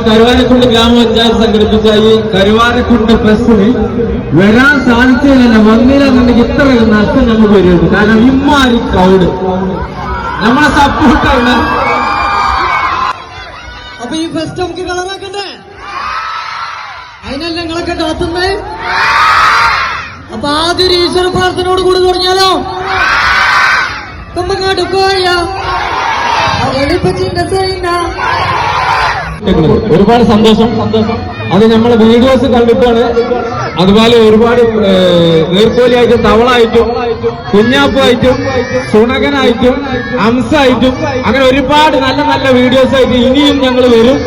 കരുവാരക്കുണ്ട് ഗ്രാമപഞ്ചായത്ത് സംഘടിപ്പിച്ച ഈ കരുവാരക്കുണ്ട് ഫെസ്റ്റിന് വരാൻ സാധിച്ചില്ല. വന്നില്ലെന്നുണ്ടെങ്കിൽ ഇത്ര നഷ്ടം നമുക്ക് വരുന്നുണ്ട്. കാരണം ഇമ്മാരി ക്രൗഡ് നമ്മളെ സപ്പോർട്ടാണ്. അപ്പൊ ഈ ഫെസ്റ്റ് നമുക്ക് കളറാക്കണ്ടേ? അതിനല്ല നിങ്ങളൊക്കെ കാത്തുന്നേ. അപ്പൊ ആദ്യം ഒരു ഈശ്വര പ്രാർത്ഥനയോട് കൂടി തുടങ്ങിയാലോ? കുമ്പങ്ങാട്ട് പോയ ഒരുപാട് സന്തോഷം. അത് നമ്മളെ വീഡിയോസ് കണ്ടിട്ടാണ്. അതുപോലെ ഒരുപാട് നീർക്കോലിയായിട്ടും തവളായിട്ടും കുഞ്ഞാപ്പായിട്ടും സുണകനായിട്ടും അംസായിട്ടും അങ്ങനെ ഒരുപാട് നല്ല നല്ല വീഡിയോസ് ആയിട്ട് ഇനിയും ഞങ്ങൾ വരും.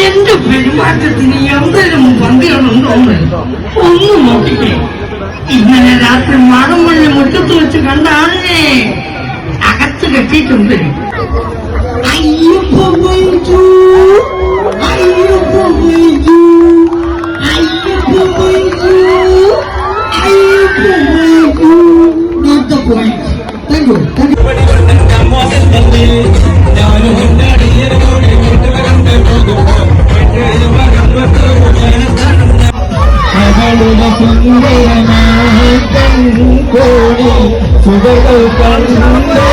എന്റെ പെരുമാറ്റത്തിന് എന്തെങ്കിലും പന്തികളുണ്ടോന്ന് ഒന്നും നോക്കിക്കേ. ഇന്നലെ രാത്രി മഴമള്ളി മുറ്റത്ത് വെച്ച് കണ്ട ആളിനെ അകത്ത് കെട്ടിയിട്ടുണ്ട്. Ayyappa Vyju, Ayyappa Vyju, Ayyappa Vyju, Ayyappa Vyju. Not the point. Thank you. Thank you. കോടി സുഖങ്ങൾ കണ്ടോ